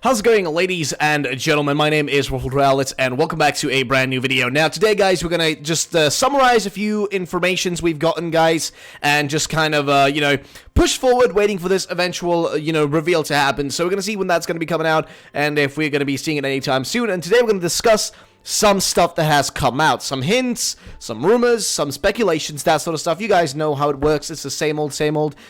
How's it going, ladies and gentlemen? My name is Ruffled Rowlett, and welcome back to a brand new video. Now, today, guys, we're gonna just summarize a few informations we've gotten, guys, and just kind of, push forward, waiting for this eventual, reveal to happen. So we're gonna see when that's gonna be coming out, and if we're gonna be seeing it anytime soon. And today, we're gonna discuss some stuff that has come out, some hints, some rumors, some speculations, that sort of stuff. You guys know how it works. It's the same old,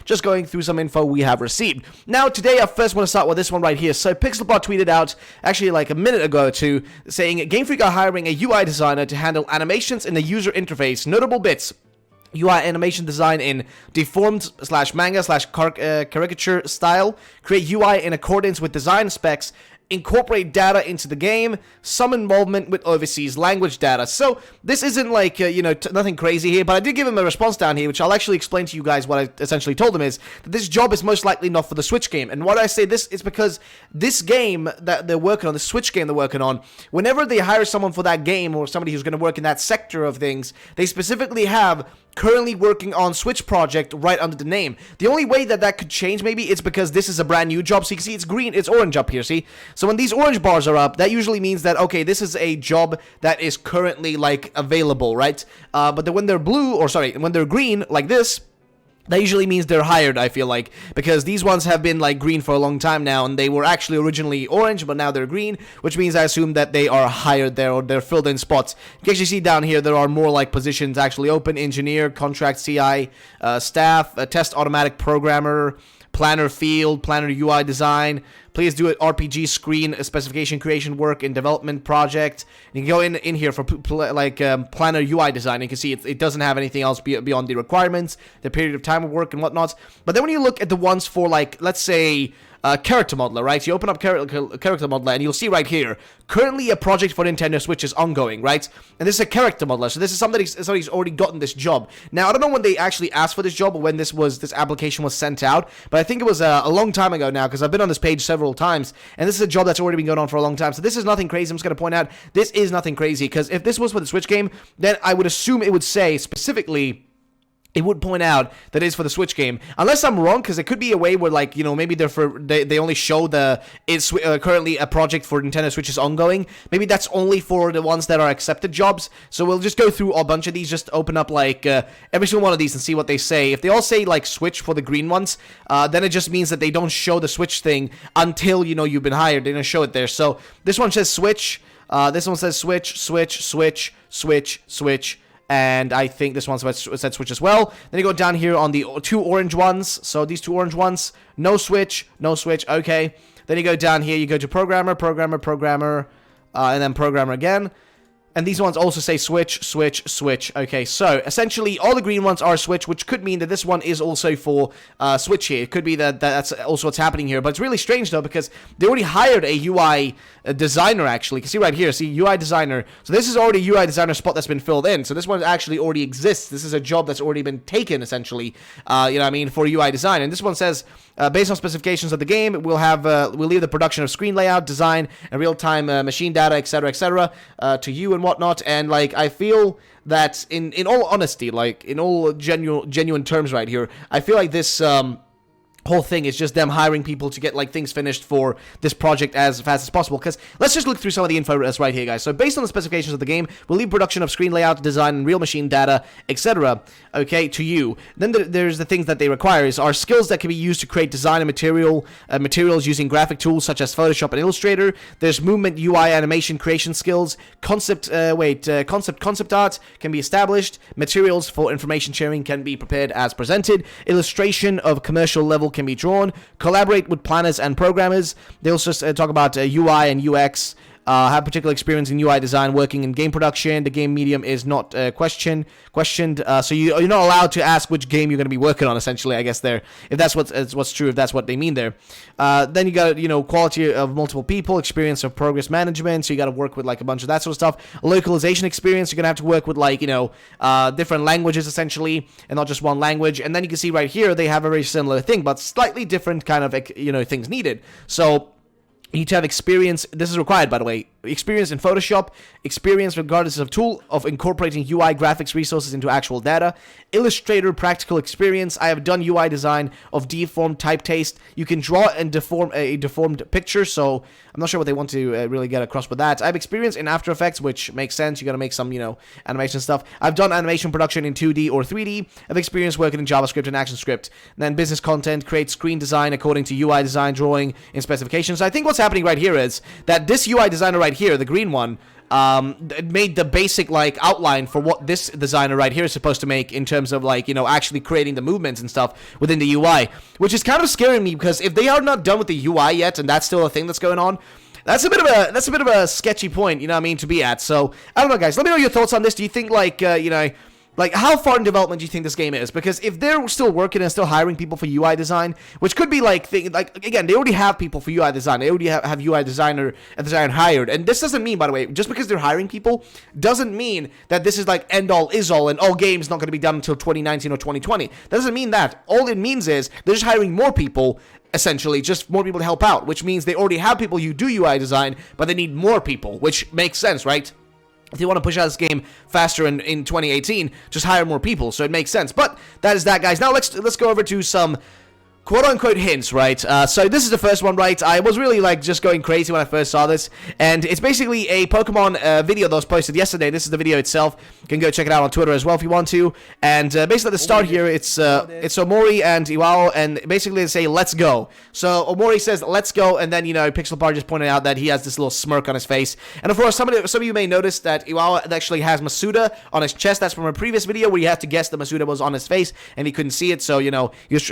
just going through some info we have received. Now, today, I first want to start with this one right here. So, Pixelbot tweeted out, actually like a minute ago or two, saying, Game Freak are hiring a UI designer to handle animations in the user interface. Notable bits: UI animation design in deformed /manga/caricature style, create UI in accordance with design specs, incorporate data into the game, some involvement with overseas language data. So, this isn't like, nothing crazy here, but I did give him a response down here, which I'll actually explain to you guys what I essentially told him is, that this job is most likely not for the Switch game. And why do I say this? It's because this game that they're working on, the Switch game they're working on, whenever they hire someone for that game, or somebody who's going to work in that sector of things, they specifically have currently working on Switch project right under the name. The only way that could change, maybe, it's because this is a brand new job. So you can see it's green, it's orange up here, see? So when these orange bars are up, that usually means that, okay, this is a job that is currently, like, available, right? But then when they're when they're green, like this, that usually means they're hired, I feel like, because these ones have been, like, green for a long time now, and they were actually originally orange, but now they're green, which means I assume that they are hired there, or they're filled in spots. You can actually see down here, there are more, like, positions actually open: engineer, contract CI, staff, test automatic programmer, planner field, planner UI design. Please do it RPG screen specification creation work in development project. And you can go in here for planner UI design. You can see it doesn't have anything else beyond the requirements, the period of time of work and whatnot. But then when you look at the ones for, like, let's say character modeler, right? You open up character modeler and you'll see right here, currently a project for Nintendo Switch is ongoing, right? And this is a character modeler, so this is somebody's already gotten this job. Now, I don't know when they actually asked for this job or when this application was sent out, but I think it was a long time ago now, because I've been on this page several times, and this is a job that's already been going on for a long time. So this is nothing crazy. I'm just going to point out, this is nothing crazy, because if this was for the Switch game, then I would assume it would say specifically, it would point out that it's for the Switch game, unless I'm wrong, because it could be a way where, like, maybe they only show it's currently a project for Nintendo Switch is ongoing. Maybe that's only for the ones that are accepted jobs. So we'll just go through a bunch of these, just open up, like, every single one of these and see what they say. If they all say, like, Switch for the green ones, then it just means that they don't show the Switch thing until, you've been hired. They don't show it there. So this one says Switch, this one says Switch, and I think this one said Switch as well. Then you go down here on the two orange ones. So these two orange ones, no Switch, okay. Then you go down here, you go to programmer, and then programmer again. And these ones also say Switch. Okay, so essentially all the green ones are Switch, which could mean that this one is also for Switch here. It could be that's also what's happening here. But it's really strange, though, because they already hired a UI designer, actually. You can see right here, UI designer. So this is already a UI designer spot that's been filled in. So this one actually already exists. This is a job that's already been taken, essentially, for UI design. And this one says, based on specifications of the game, we'll leave the production of screen layout, design, and real-time machine data, etc., to you and whatnot. And, like, I feel that in all honesty, like, in all genuine terms right here, I feel like this whole thing is just them hiring people to get, like, things finished for this project as fast as possible. Because let's just look through some of the info that's right here, guys. So based on the specifications of the game, we'll leave production of screen layout, design, and real machine data, etc., okay, to you. Then there's the things that they require are skills that can be used to create design and materials using graphic tools such as Photoshop and Illustrator. There's movement, UI, animation creation skills. Concept art can be established. Materials for information sharing can be prepared as presented. Illustration of commercial level can be drawn. Collaborate with planners and programmers. They also talk about UI and UX. Have particular experience in UI design, working in game production. The game medium is not questioned. So you're not allowed to ask which game you're going to be working on, essentially, I guess, there. If that's what's true, if that's what they mean there. Then you got, quality of multiple people, experience of progress management. So you got to work with, like, a bunch of that sort of stuff. Localization experience. You're going to have to work with, like, different languages, essentially, and not just one language. And then you can see right here, they have a very similar thing, but slightly different kind of, things needed. So you need to have experience. This is required, by the way. experience in Photoshop, experience regardless of tool of incorporating UI graphics resources into actual data, Illustrator practical experience. I have done UI design of deformed type taste. You can draw and deform a deformed picture, so I'm not sure what they want to really get across with that. I have experience in After Effects, which makes sense. You got to make some, animation stuff. I've done animation production in 2D or 3D. I've experience working in JavaScript and ActionScript. And then business content, create screen design according to UI design drawing in specifications. I think what's happening right here is that this UI designer right here, the green one, made the basic outline for what this designer right here is supposed to make in terms of actually creating the movements and stuff within the UI, which is kind of scaring me because if they are not done with the UI yet and that's still a thing that's going on, that's a bit of a sketchy point, to be at. So I don't know, guys. Let me know your thoughts on this. Do you think how far in development do you think this game is? Because if they're still working and still hiring people for UI design, which could be again, they already have people for UI design. They already have UI design hired. And this doesn't mean, by the way, just because they're hiring people, doesn't mean that this is end all is all and all games not going to be done until 2019 or 2020. That doesn't mean that. All it means is they're just hiring more people, essentially, just more people to help out, which means they already have people who do UI design, but they need more people, which makes sense, right? If you want to push out this game faster in 2018, just hire more people, so it makes sense. But that is that, guys. Now let's go over to some quote-unquote hints, right? So this is the first one, right? I was really, just going crazy when I first saw this, and it's basically a Pokemon video that was posted yesterday. This is the video itself. You can go check it out on Twitter as well if you want to. And basically at the start here, it's Omori and Iwao, and basically they say, let's go. So Omori says, let's go, and then, Pixelpar just pointed out that he has this little smirk on his face. And of course, some of you may notice that Iwao actually has Masuda on his chest. That's from a previous video where you had to guess that Masuda was on his face, and he couldn't see it, so, he was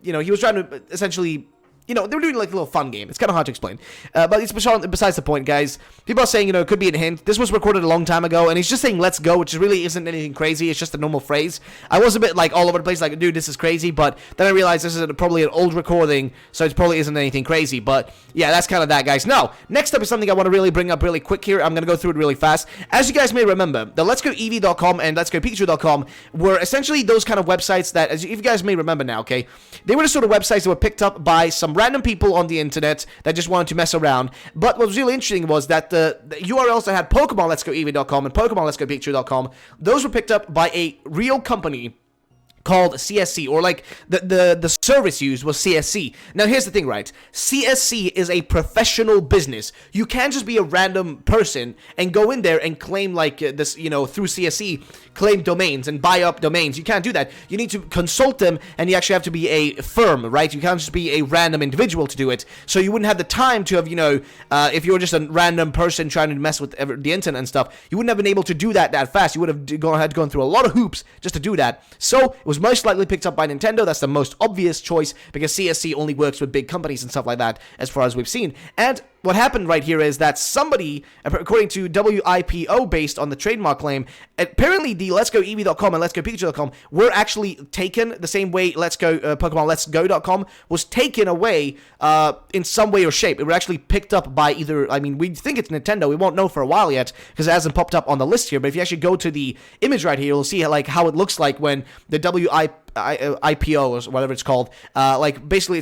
he was trying to essentially, they were doing a little fun game. It's kind of hard to explain. But it's besides the point, guys. People are saying, it could be a hint. This was recorded a long time ago, and he's just saying, let's go, which really isn't anything crazy. It's just a normal phrase. I was a bit, all over the place, dude, this is crazy, but then I realized this is probably an old recording, so it probably isn't anything crazy. But, yeah, that's kind of that, guys. Now, next up is something I want to really bring up really quick here. I'm going to go through it really fast. As you guys may remember, the Let's Go Eevee.com and Let's Go Pikachu.com were essentially those kind of websites that, if you guys may remember now, okay, they were the sort of websites that were picked up by some random people on the internet that just wanted to mess around. But what was really interesting was that the URLs that had Pokemon Let's Go Eevee.com and Pokemon Let's Go Pikachu.com, those were picked up by a real company called CSC, or the service used was CSC. Now here's the thing, right? CSC is a professional business. You can't just be a random person and go in there and claim this, through CSC, claim domains and buy up domains. You can't do that. You need to consult them, and you actually have to be a firm, right? You can't just be a random individual to do it. So you wouldn't have the time to have, if you were just a random person trying to mess with the internet and stuff, you wouldn't have been able to do that fast. You would have had to go through a lot of hoops just to do that. So was most likely picked up by Nintendo. That's the most obvious choice because CSC only works with big companies and stuff like that as far as we've seen. And what happened right here is that somebody, according to WIPO, based on the trademark claim, apparently the Let's Go Eevee.com and Let's Go Pikachu.com were actually taken the same way Let's Go Pokemon Let's Go.com was taken away in some way or shape. It was actually picked up by either, we think it's Nintendo. We won't know for a while yet because it hasn't popped up on the list here. But if you actually go to the image right here, you'll see how it looks like when the WIPO or whatever it's called, basically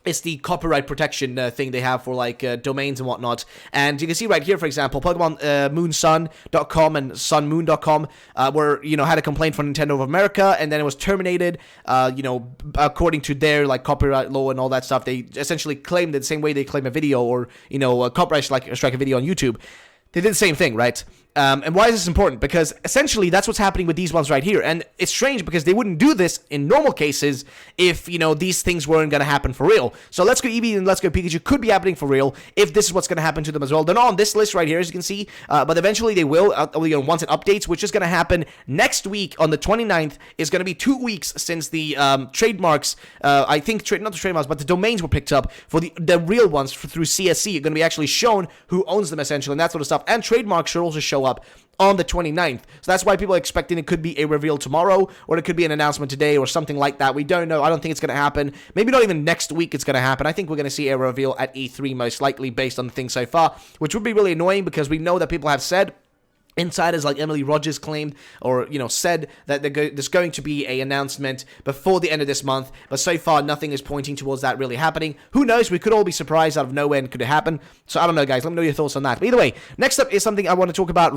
it's the copyright protection thing they have for domains and whatnot. And you can see right here, for example, Pokemon Moonsun.com and Sunmoon.com had a complaint from Nintendo of America, and then it was terminated. According to their copyright law and all that stuff, they essentially claimed it the same way they claim a video or a copyright strike a video on YouTube. They did the same thing, right? And why is this important? Because essentially that's what's happening with these ones right here. And it's strange because they wouldn't do this in normal cases if, these things weren't going to happen for real. So Let's Go Eevee and Let's Go Pikachu could be happening for real if this is what's going to happen to them as well. They're not on this list right here, as you can see, but eventually they will, once it updates, which is going to happen next week on the 29th. Is going to be 2 weeks since the trademarks, not the trademarks, but the domains were picked up for the real ones through CSC. You're going to be actually shown who owns them, essentially, and that sort of stuff. And trademarks should also show up on the 29th. So that's why people are expecting it could be a reveal tomorrow, or it could be an announcement today or something like that. We don't know. I don't think it's going to happen. Maybe not even next week it's going to happen. I think we're going to see a reveal at E3 most likely based on the things so far, which would be really annoying because we know that people have said Insiders like Emily Rogers claimed, or, said that there's going to be an announcement before the end of this month, but so far nothing is pointing towards that really happening. Who knows? We could all be surprised out of nowhere and could it happen. So I don't know, guys. Let me know your thoughts on that. But either way, next up is something I want to talk about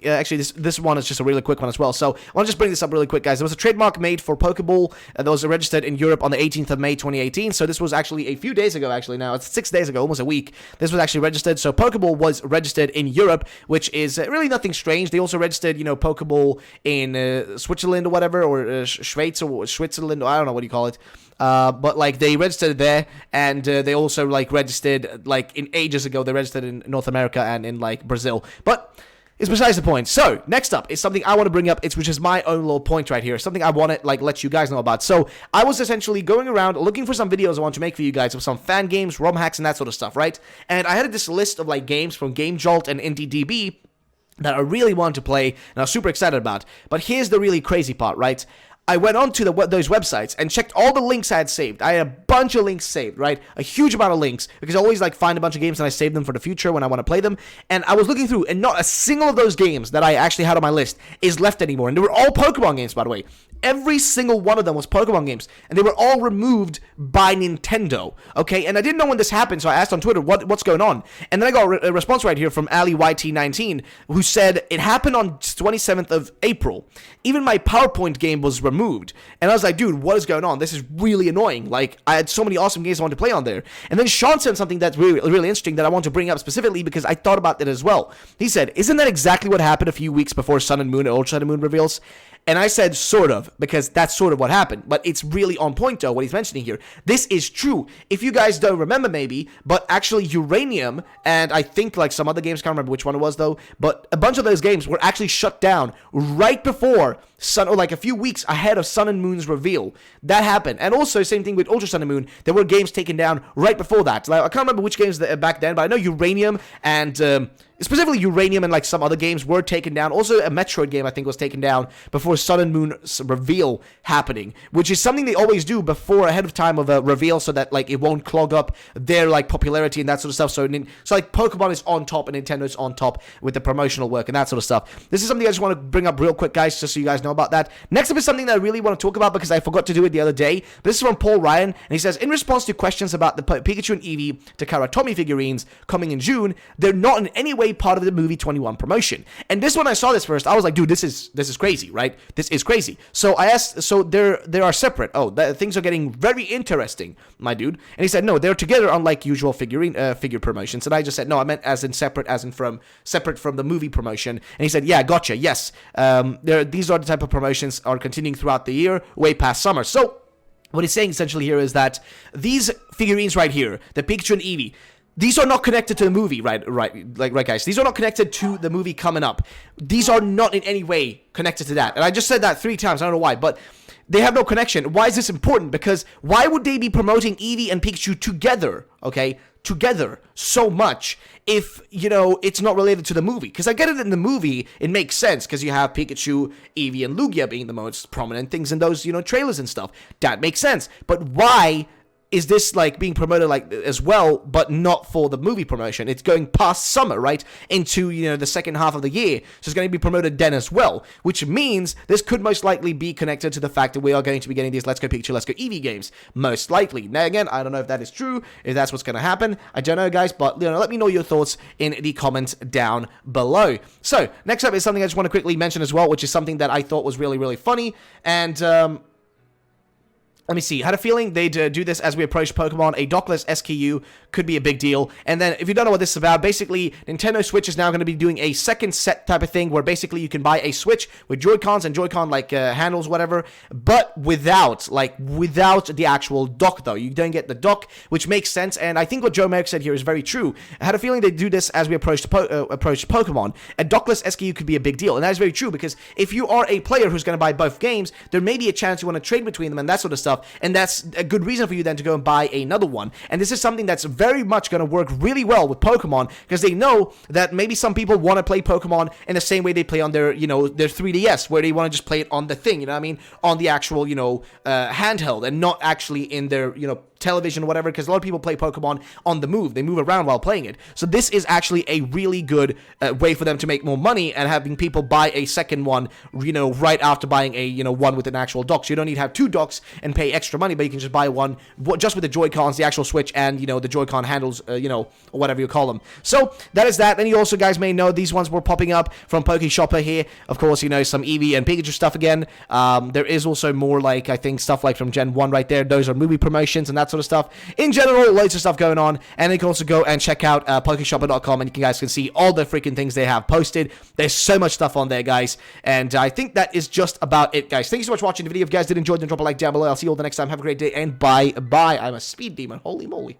actually, this one is just a really quick one as well. So I want to just bring this up really quick, guys. There was a trademark made for Pokeball that was registered in Europe on the 18th of May, 2018. So this was actually a few days ago, actually now. It's 6 days ago, almost a week. This was actually registered. So Pokeball was registered in Europe, which is really nothing strange. They also registered, Pokeball in Switzerland or whatever, or Schweiz or Switzerland, or I don't know what you call it. But like they registered there, and they also like registered like in ages ago. They registered in North America and in like Brazil, but it's besides the point. So next up is something I want to bring up. Which is my own little point right here. Something I want to like let you guys know about. So I was essentially going around looking for some videos I want to make for you guys of some fan games, ROM hacks, and that sort of stuff, right? And I had this list of like games from GameJolt and IndieDB that I really want to play and I was super excited about. But here's the really crazy part, right? I went on to those websites and checked all the links I had saved. I had a bunch of links saved, right? A huge amount of links, because I always like find a bunch of games and I save them for the future when I want to play them. And I was looking through, and not a single of those games that I actually had on my list is left anymore. And they were all Pokemon games, by the way. Every single one of them was Pokemon games, and they were all removed by Nintendo, okay? And I didn't know when this happened, so I asked on Twitter, what's going on? And then I got a response right here from AliYT19, who said, it happened on 27th of April. Even my PowerPoint game was removed. And I was like, dude, what is going on? This is really annoying. Like, I had so many awesome games I wanted to play on there. And then Sean said something that's really, really interesting that I want to bring up specifically because I thought about it as well. He said, isn't that exactly what happened a few weeks before Sun and Moon and Ultra Sun and Moon reveals? And I said sort of, because that's sort of what happened. But it's really on point, though, what he's mentioning here. This is true. If you guys don't remember, maybe, but actually Uranium, and I think like some other games, can't remember which one it was, though, but a bunch of those games were actually shut down right before Sun, or like a few weeks ahead of Sun and Moon's reveal. That happened. And also, same thing with Ultra Sun and Moon. There were games taken down right before that. Like, I can't remember which games back then, but I know Uranium and... specifically Uranium and like some other games were taken down. Also a Metroid game I think was taken down before Sun and Moon's reveal happening, which is something they always do before ahead of time of a reveal so that like it won't clog up their like popularity and that sort of stuff. So like Pokemon is on top and Nintendo is on top with the promotional work and that sort of stuff. This is something I just want to bring up real quick, guys, just so you guys know about that. Next up is something that I really want to talk about because I forgot to do it the other day. This is from Paul Ryan, and he says, in response to questions about the Pikachu and Eevee Takara Tomy figurines coming in June, they're not in any way part of the movie 21 promotion. And this, when I saw this first, I was like, dude, this is crazy, right? This is crazy. So I asked, so they are separate. Oh, things are getting very interesting, my dude. And he said, no, they're together unlike usual figure promotions. And I just said, no, I meant as in separate from the movie promotion. And he said, yeah, gotcha, yes. These are the type of promotions are continuing throughout the year, way past summer. So what he's saying essentially here is that these figurines right here, the Pikachu and Eevee, these are not connected to the movie, right, guys? These are not connected to the movie coming up. These are not in any way connected to that. And I just said that 3 times. I don't know why, but they have no connection. Why is this important? Because why would they be promoting Eevee and Pikachu together, okay? Together so much if, it's not related to the movie. Because I get it in the movie, it makes sense because you have Pikachu, Eevee, and Lugia being the most prominent things in those, trailers and stuff. That makes sense. But why is this like being promoted like as well, but not for the movie promotion? It's going past summer, right, into the second half of the year, so it's going to be promoted then as well, which means this could most likely be connected to the fact that we are going to be getting these Let's Go Pikachu, Let's Go Eevee games, most likely. Now again, I don't know if that is true, if that's what's going to happen, I don't know, guys, but let me know your thoughts in the comments down below. So next up is something I just want to quickly mention as well, which is something that I thought was really, really funny, and let me see. Had a feeling they'd do this as we approach Pokemon. A dockless SKU could be a big deal. And then, if you don't know what this is about, basically, Nintendo Switch is now going to be doing a second set type of thing where basically you can buy a Switch with Joy-Cons and Joy-Con, handles, whatever, but without the actual dock, though. You don't get the dock, which makes sense, and I think what Joe Merrick said here is very true. I had a feeling they'd do this as we approach Pokemon. A dockless SKU could be a big deal, and that is very true, because if you are a player who's going to buy both games, there may be a chance you want to trade between them and that sort of stuff. And that's a good reason for you then to go and buy another one. And this is something that's very much going to work really well with Pokemon, because they know that maybe some people want to play Pokemon in the same way they play on their 3DS, where they want to just play it on the thing, on the actual, handheld, and not actually in their, television or whatever, because a lot of people play Pokemon on the move. They move around while playing it. So this is actually a really good way for them to make more money, and having people buy a second one, you know, right after buying a, you know, one with an actual dock. So you don't need to have 2 docks and pay extra money, but you can just buy one just with the Joy-Cons, the actual Switch, and, you know, the Joy-Con handles, you know, or whatever you call them. So that is that. Then you also, guys, may know these ones were popping up from Shopper here. Of course, you know, some Eevee and Pikachu stuff again. There is also more, like, I think stuff like from Gen 1 right there. Those are movie promotions and that sort of stuff. In general, loads of stuff going on. And you can also go and check out Pokeshopper.com, and you guys can see all the freaking things they have posted. There's so much stuff on there, guys. And I think that is just about it, guys. Thank you so much for watching the video. If you guys did enjoy, then drop a like down below. I'll see you all the next time. Have a great day, and bye-bye. I'm a speed demon. Holy moly.